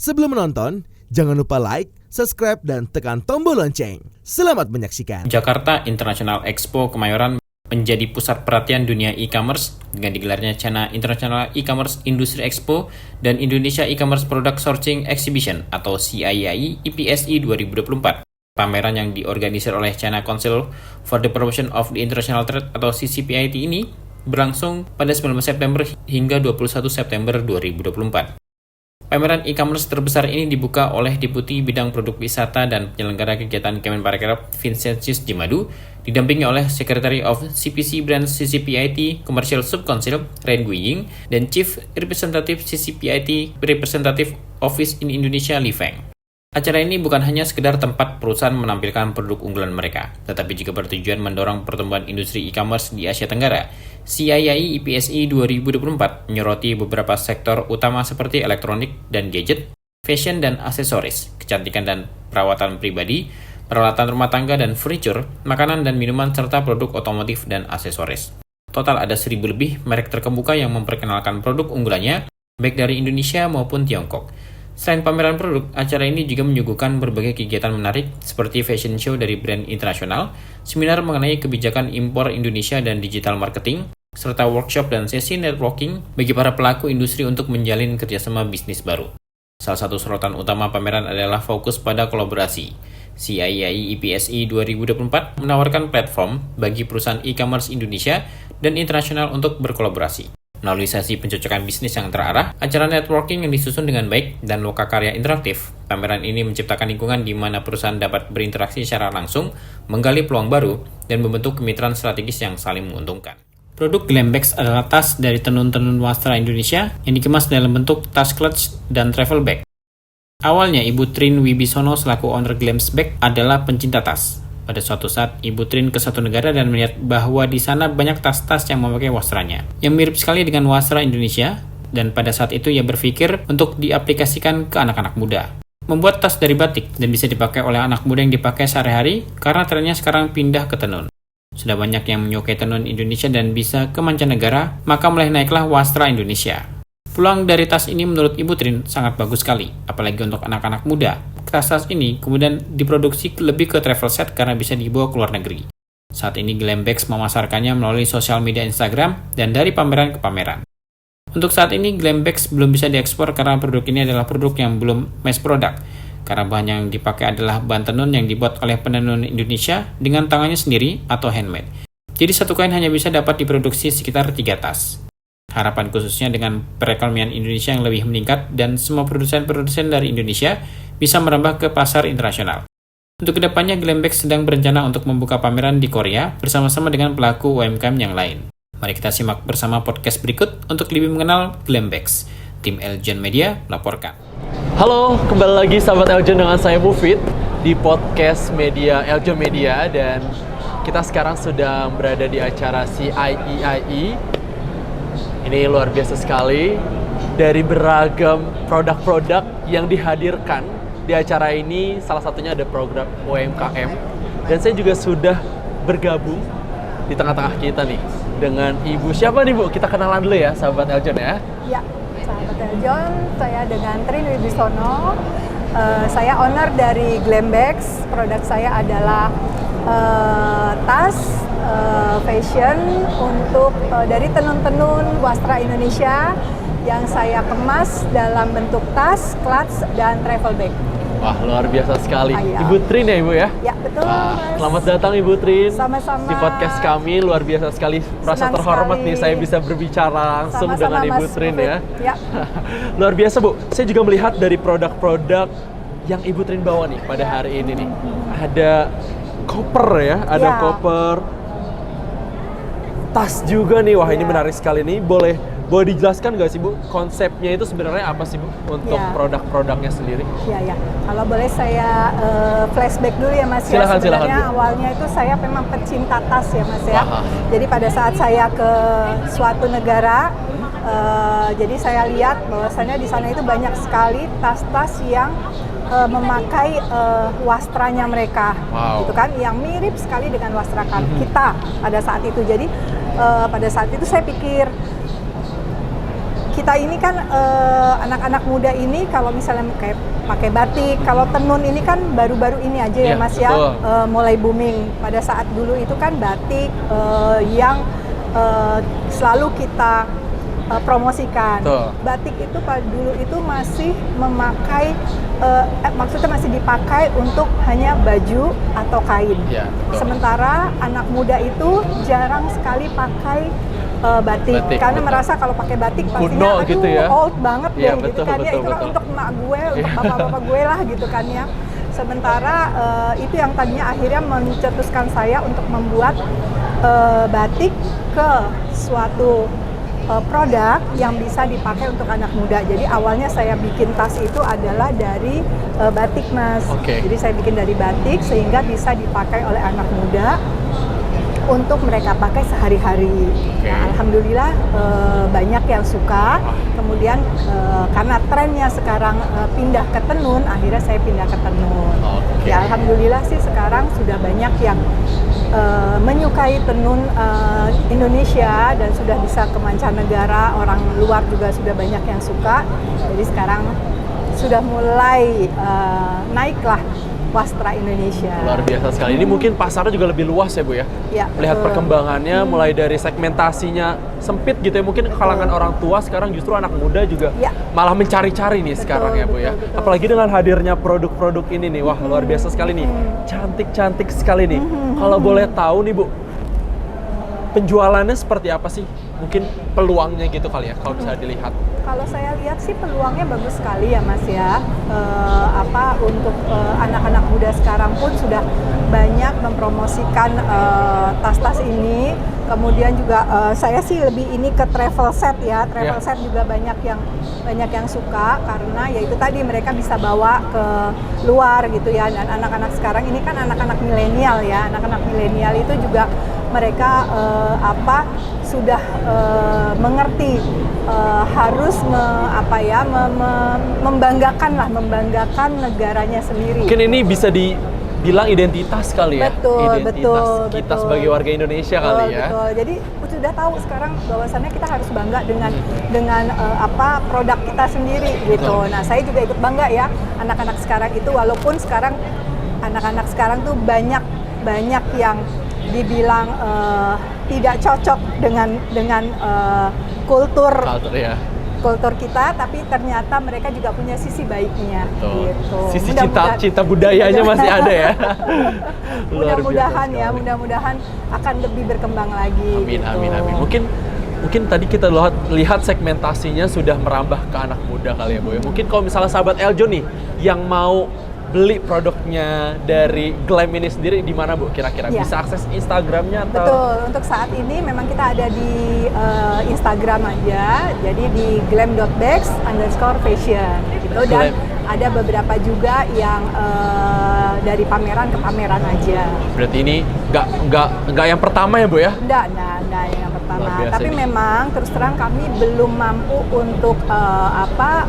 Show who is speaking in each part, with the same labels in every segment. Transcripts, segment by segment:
Speaker 1: Sebelum menonton, jangan lupa like, subscribe, dan tekan tombol lonceng. Selamat menyaksikan.
Speaker 2: Jakarta International Expo Kemayoran menjadi pusat perhatian dunia e-commerce dengan digelarnya China International E-commerce Industry Expo dan Indonesia E-commerce Product Sourcing Exhibition atau CIIE IPSI 2024. Pameran yang diorganisir oleh China Council for the Promotion of the International Trade atau CCPIT ini berlangsung pada 19 September hingga 21 September 2024. Pameran e-commerce terbesar ini dibuka oleh Deputi Bidang Produk Wisata dan Penyelenggara Kegiatan Kemenparekraf Vincentius Jimadu, didampingi oleh Secretary of CPC Brands CCPIT Commercial Sub-Council Ren Guiying dan Chief Representative CCPIT Representative Office in Indonesia Li Feng. Acara ini bukan hanya sekedar tempat perusahaan menampilkan produk unggulan mereka, tetapi juga bertujuan mendorong pertumbuhan industri e-commerce di Asia Tenggara. CIIE IPSI 2024 menyoroti beberapa sektor utama seperti elektronik dan gadget, fashion dan aksesoris, kecantikan dan perawatan pribadi, peralatan rumah tangga dan furniture, makanan dan minuman, serta produk otomotif dan aksesoris. Total ada 1.000 lebih merek terkemuka yang memperkenalkan produk unggulannya, baik dari Indonesia maupun Tiongkok. Selain pameran produk, acara ini juga menyuguhkan berbagai kegiatan menarik seperti fashion show dari brand internasional, seminar mengenai kebijakan impor Indonesia dan digital marketing, serta workshop dan sesi networking bagi para pelaku industri untuk menjalin kerjasama bisnis baru. Salah satu sorotan utama pameran adalah fokus pada kolaborasi. CIIE IPSI 2024 menawarkan platform bagi perusahaan e-commerce Indonesia dan internasional untuk berkolaborasi. Melalui sesi pencocokan bisnis yang terarah, acara networking yang disusun dengan baik, dan lokakarya interaktif, pameran ini menciptakan lingkungan di mana perusahaan dapat berinteraksi secara langsung, menggali peluang baru, dan membentuk kemitraan strategis yang saling menguntungkan. Produk Glambags adalah tas dari tenun-tenun wastra Indonesia yang dikemas dalam bentuk tas clutch dan travel bag. Awalnya, Ibu Trin Wibisono selaku owner Glambags adalah pencinta tas. Pada suatu saat, Ibu Trin ke suatu negara dan melihat bahwa di sana banyak tas-tas yang memakai wastranya, yang mirip sekali dengan wastra Indonesia, dan pada saat itu ia berpikir untuk diaplikasikan ke anak-anak muda. Membuat tas dari batik dan bisa dipakai oleh anak muda yang dipakai sehari-hari karena trennya sekarang pindah ke tenun. Sudah banyak yang menyukai tenun Indonesia dan bisa ke mancanegara, maka mulai naiklah wastra Indonesia. Peluang dari tas ini menurut Ibu Trin sangat bagus sekali, apalagi untuk anak-anak muda. Tas-tas ini kemudian diproduksi lebih ke travel set karena bisa dibawa ke luar negeri. Saat ini Glambags memasarkannya melalui sosial media Instagram dan dari pameran ke pameran. Untuk saat ini Glambags belum bisa diekspor karena produk ini adalah produk yang belum mass product, karena bahan yang dipakai adalah bahan tenun yang dibuat oleh penenun Indonesia dengan tangannya sendiri atau handmade. Jadi satu kain hanya bisa dapat diproduksi sekitar 3 tas. Harapan khususnya dengan perekonomian Indonesia yang lebih meningkat dan semua produsen-produsen dari Indonesia bisa merambah ke pasar internasional. Untuk kedepannya, Glambags sedang berencana untuk membuka pameran di Korea bersama-sama dengan pelaku UMKM yang lain. Mari kita simak bersama podcast berikut untuk lebih mengenal Glambags. Tim Eljon Media melaporkan.
Speaker 3: Halo, kembali lagi sahabat Eljon dengan saya Mufid di podcast media Eljon Media, dan kita sekarang sudah berada di acara CIIE. Ini luar biasa sekali, dari beragam produk-produk yang dihadirkan di acara ini, salah satunya ada program UMKM, dan saya juga sudah bergabung di tengah-tengah kita nih dengan Ibu, siapa nih Bu? Kita kenalan dulu ya sahabat Eljon ya.
Speaker 4: Ya, sahabat Eljon, saya dengan Trin Wibisono. Saya owner dari Glambags. Produk saya adalah tas fashion untuk dari tenun-tenun wastra Indonesia yang saya kemas dalam bentuk tas, clutch, dan travel bag.
Speaker 3: Wah, luar biasa sekali.
Speaker 4: Ayah.
Speaker 3: Ibu Trin ya Ibu ya?
Speaker 4: Ya, betul.
Speaker 3: Wah,
Speaker 4: Mas.
Speaker 3: selamat datang Ibu Trin.
Speaker 4: Sama-sama.
Speaker 3: Di podcast kami, luar biasa sekali. Merasa
Speaker 4: Senang
Speaker 3: terhormat
Speaker 4: sekali.
Speaker 3: nih saya bisa berbicara langsung
Speaker 4: Sama-sama,
Speaker 3: dengan Ibu
Speaker 4: Mas
Speaker 3: Trin
Speaker 4: Mufid.
Speaker 3: ya.
Speaker 4: Ya.
Speaker 3: Luar biasa Bu. Saya juga melihat dari produk-produk yang Ibu Trin bawa nih pada hari ini nih. Ada koper ya, ada
Speaker 4: Ya.
Speaker 3: koper. Tas juga nih. Wah, ini
Speaker 4: Ya.
Speaker 3: menarik sekali nih. Boleh dijelaskan nggak sih Bu, konsepnya itu sebenarnya apa sih Bu untuk
Speaker 4: Ya.
Speaker 3: produk-produknya sendiri?
Speaker 4: Ya. Kalau boleh saya flashback dulu ya Mas.
Speaker 3: Silakan,
Speaker 4: ya. Sebenarnya
Speaker 3: Bu.
Speaker 4: awalnya itu saya memang pecinta tas ya Mas ya.
Speaker 3: Wah.
Speaker 4: Jadi pada saat saya ke suatu negara, jadi saya lihat bahwasannya di sana itu banyak sekali tas-tas yang memakai wastranya mereka,
Speaker 3: Wow.
Speaker 4: gitu kan, yang mirip sekali dengan wastra kita pada saat itu. Jadi pada saat itu saya pikir kita ini kan anak-anak muda ini kalau misalnya kayak pakai batik, kalau tenun ini kan baru-baru ini aja ya
Speaker 3: Iya,
Speaker 4: Mas ya,
Speaker 3: betul.
Speaker 4: mulai booming. Pada saat dulu itu kan batik yang selalu kita promosikan.
Speaker 3: Betul.
Speaker 4: Batik itu pada dulu itu masih memakai, maksudnya masih dipakai untuk hanya baju atau kain.
Speaker 3: Iya, betul.
Speaker 4: Sementara anak muda itu jarang sekali pakai batik, karena
Speaker 3: betul.
Speaker 4: merasa kalau pakai batik pastinya
Speaker 3: Kuno
Speaker 4: aduh
Speaker 3: gitu ya.
Speaker 4: old banget
Speaker 3: Iya,
Speaker 4: deh gitu
Speaker 3: betul,
Speaker 4: kan ya,
Speaker 3: betul,
Speaker 4: itu kan
Speaker 3: betul.
Speaker 4: untuk emak gue, untuk bapak-bapak gue lah gitu kan ya. Sementara itu yang tadinya akhirnya mencetuskan saya untuk membuat batik ke suatu produk yang bisa dipakai untuk anak muda. Jadi awalnya saya bikin tas itu adalah dari batik Mas.
Speaker 3: Oke.
Speaker 4: Jadi saya bikin dari batik sehingga bisa dipakai oleh anak muda untuk mereka pakai sehari-hari.
Speaker 3: Oke.
Speaker 4: Nah, alhamdulillah banyak yang suka. Kemudian karena trennya sekarang pindah ke tenun, akhirnya saya pindah ke tenun.
Speaker 3: Oke.
Speaker 4: Ya alhamdulillah sih sekarang sudah banyak yang menyukai tenun Indonesia dan sudah bisa ke mancanegara, orang luar juga sudah banyak yang suka. Jadi sekarang sudah mulai naiklah wastra Indonesia.
Speaker 3: Luar biasa sekali. Ini mungkin pasarnya juga lebih luas ya Bu ya?
Speaker 4: Ya,
Speaker 3: Melihat
Speaker 4: betul.
Speaker 3: perkembangannya mulai dari segmentasinya sempit gitu ya. Mungkin kalangan orang tua sekarang justru anak muda juga
Speaker 4: Ya.
Speaker 3: malah mencari-cari nih sekarang ya Bu ya.
Speaker 4: betul.
Speaker 3: Apalagi dengan hadirnya produk-produk ini nih. Wah, luar biasa sekali nih. Cantik-cantik sekali nih. Kalau boleh tahu nih Bu, penjualannya seperti apa sih? Mungkin peluangnya gitu kali ya kalau bisa dilihat.
Speaker 4: Kalau saya lihat sih peluangnya bagus sekali ya Mas ya. Untuk anak-anak muda sekarang pun sudah banyak mempromosikan tas-tas ini. Kemudian juga saya sih lebih ini ke travel set ya. Travel set juga banyak yang suka karena ya itu tadi mereka bisa bawa ke luar gitu ya. Dan anak-anak sekarang ini kan anak-anak milenial ya. Anak-anak milenial itu juga mereka sudah mengerti harus membanggakan negaranya sendiri.
Speaker 3: Mungkin ini bisa dibilang identitas kali ya.
Speaker 4: Betul,
Speaker 3: Identitas
Speaker 4: betul,
Speaker 3: kita
Speaker 4: betul.
Speaker 3: sebagai warga Indonesia kali ya.
Speaker 4: Betul. Jadi sudah tahu sekarang bahwasannya kita harus bangga dengan produk kita sendiri gitu.
Speaker 3: Betul.
Speaker 4: Nah, saya juga ikut bangga ya anak-anak sekarang itu, walaupun sekarang anak-anak sekarang tuh banyak yang dibilang tidak cocok dengan kultur
Speaker 3: Ya.
Speaker 4: kultur kita, tapi ternyata mereka juga punya sisi baiknya.
Speaker 3: Betul.
Speaker 4: Gitu.
Speaker 3: Sisi
Speaker 4: Mudah-mudahan-
Speaker 3: cinta budayanya masih ada ya. Luar biasa
Speaker 4: mudah-mudahan ya,
Speaker 3: sekali.
Speaker 4: mudah-mudahan akan lebih berkembang lagi.
Speaker 3: Amin,
Speaker 4: gitu.
Speaker 3: amin, amin. Mungkin tadi kita lihat segmentasinya sudah merambah ke anak muda kali ya Bu ya. Mungkin kalau misalnya sahabat Eljo nih yang mau beli produknya dari Glam ini sendiri di mana Bu kira-kira?
Speaker 4: Ya.
Speaker 3: Bisa akses Instagramnya atau?
Speaker 4: Betul, untuk saat ini memang kita ada di Instagram aja, jadi di glam.bags_fashion gitu, dan
Speaker 3: Glam.
Speaker 4: ada beberapa juga yang dari pameran ke pameran aja.
Speaker 3: Berarti ini nggak yang pertama ya Bu ya?
Speaker 4: Enggak yang pertama.
Speaker 3: Luar biasa
Speaker 4: Tapi
Speaker 3: ini.
Speaker 4: memang terus terang kami belum mampu untuk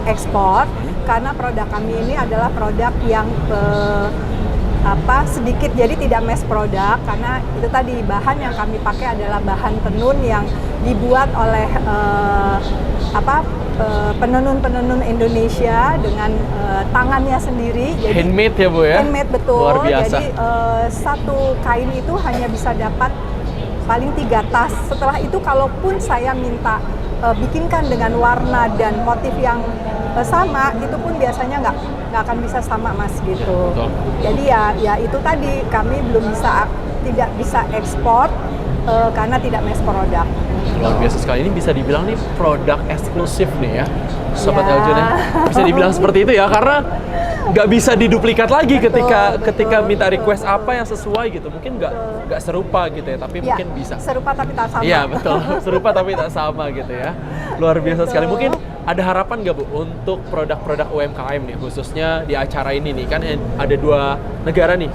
Speaker 4: ekspor karena produk kami ini adalah produk yang sedikit, jadi tidak mass produk, karena itu tadi bahan yang kami pakai adalah bahan tenun yang dibuat oleh penenun-penenun Indonesia dengan tangannya sendiri. Jadi
Speaker 3: Handmade ya Bu ya?
Speaker 4: handmade, betul.
Speaker 3: Luar biasa.
Speaker 4: Jadi satu kain itu hanya bisa dapat paling 3 tas. Setelah itu kalaupun saya minta bikinkan dengan warna dan motif yang sama, itu pun biasanya nggak akan bisa sama Mas gitu.
Speaker 3: Betul.
Speaker 4: Jadi ya itu tadi kami tidak bisa ekspor karena tidak mass produk.
Speaker 3: Luar biasa sekali. Ini bisa dibilang nih produk eksklusif nih ya, Sobat
Speaker 4: Ya.
Speaker 3: Eljo nih. Bisa dibilang seperti itu ya, karena nggak bisa diduplikat lagi ketika minta request apa yang sesuai gitu. Mungkin nggak serupa gitu ya, tapi
Speaker 4: Ya,
Speaker 3: mungkin bisa.
Speaker 4: serupa tapi tak sama.
Speaker 3: Iya betul, serupa tapi tak sama gitu ya. Luar biasa sekali. Mungkin ada harapan nggak Bu untuk produk-produk UMKM nih, khususnya di acara ini nih, kan ada 2 negara nih,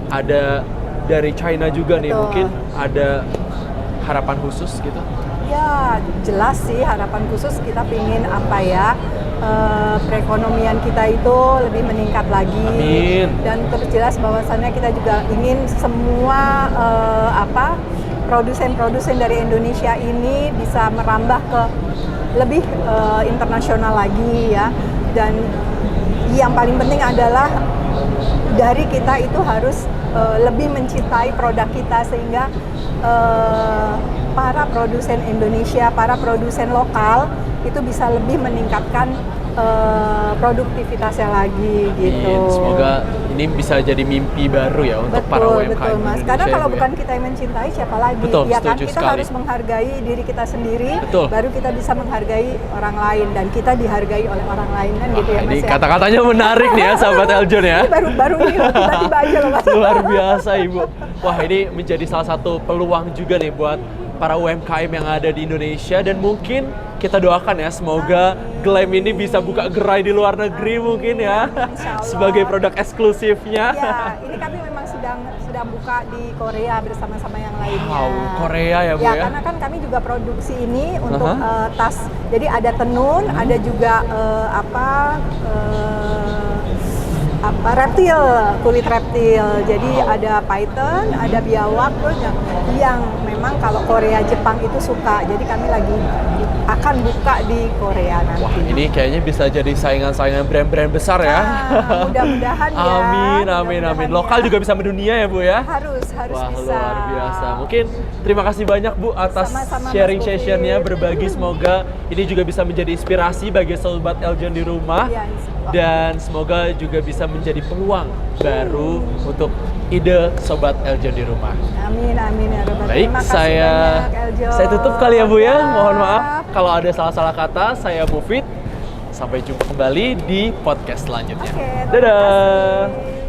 Speaker 3: ada dari China juga nih.
Speaker 4: Betul.
Speaker 3: Mungkin ada harapan khusus gitu?
Speaker 4: Ya jelas sih, harapan khusus kita pingin perekonomian kita itu lebih meningkat lagi.
Speaker 3: Amin.
Speaker 4: Dan terus jelas bahwasannya kita juga ingin semua produsen-produsen dari Indonesia ini bisa merambah ke lebih internasional lagi ya. Dan yang paling penting adalah dari kita itu harus lebih mencintai produk kita sehingga para produsen Indonesia, para produsen lokal itu bisa lebih meningkatkan produktivitasnya lagi gitu.
Speaker 3: Semoga ini bisa jadi mimpi baru ya untuk para UMKM
Speaker 4: betul, Mas.
Speaker 3: Indonesia,
Speaker 4: Karena kalau
Speaker 3: Bu, ya.
Speaker 4: bukan kita yang mencintai, siapa lagi?
Speaker 3: Betul,
Speaker 4: Ya kan,
Speaker 3: setuju
Speaker 4: kita
Speaker 3: sekali.
Speaker 4: harus menghargai diri kita sendiri,
Speaker 3: Betul.
Speaker 4: baru kita bisa menghargai orang lain dan kita dihargai oleh orang lain kan gitu ya,
Speaker 3: Wah,
Speaker 4: Mas.
Speaker 3: ini
Speaker 4: Ya?
Speaker 3: kata-katanya menarik nih ya, sahabat Eljon ya.
Speaker 4: Ini baru ini loh, tiba-tiba aja loh, Mas.
Speaker 3: Luar biasa Ibu. Wah, ini menjadi salah satu peluang juga nih buat para UMKM yang ada di Indonesia, dan mungkin kita doakan ya semoga Glam ini bisa buka gerai di luar negeri mungkin ya.
Speaker 4: Insya Allah.
Speaker 3: Sebagai produk eksklusifnya.
Speaker 4: Ya, ini kami memang sedang buka di Korea bersama-sama yang lainnya.
Speaker 3: Wow, Korea ya, Bu,
Speaker 4: Ya,
Speaker 3: ya?
Speaker 4: karena kan kami juga produksi ini untuk tas. Jadi ada tenun, ada juga reptil, kulit reptil. Jadi ada python, ada biawak, terus yang memang kalau Korea Jepang itu suka. Jadi kami lagi akan buka di Korea nanti.
Speaker 3: Wah, ini kayaknya bisa jadi saingan-saingan brand-brand besar ya.
Speaker 4: Mudah-mudahan ya.
Speaker 3: Amin.
Speaker 4: Mudah-mudahan
Speaker 3: Lokal
Speaker 4: ya.
Speaker 3: juga bisa mendunia ya, Bu ya.
Speaker 4: Harus
Speaker 3: Wah,
Speaker 4: bisa.
Speaker 3: luar biasa. Mungkin terima kasih banyak Bu atas
Speaker 4: Sama-sama, Mas
Speaker 3: sharing
Speaker 4: Mufid.
Speaker 3: sessionnya, berbagi. Semoga ini juga bisa menjadi inspirasi bagi sobat Eljon di rumah.
Speaker 4: Iya, insya Allah.
Speaker 3: Dan semoga juga bisa menjadi peluang baru untuk ide sobat Eljon di rumah.
Speaker 4: Amin, amin ya Rabbal.
Speaker 3: Baik,
Speaker 4: Terima kasih banyak, Eljon.
Speaker 3: saya tutup kali ya Bu ya.
Speaker 4: Ya.
Speaker 3: Mohon maaf kalau ada salah-salah kata. Saya Mufid. Sampai jumpa kembali di podcast selanjutnya.
Speaker 4: Oke, terima
Speaker 3: Dadah.
Speaker 4: kasih.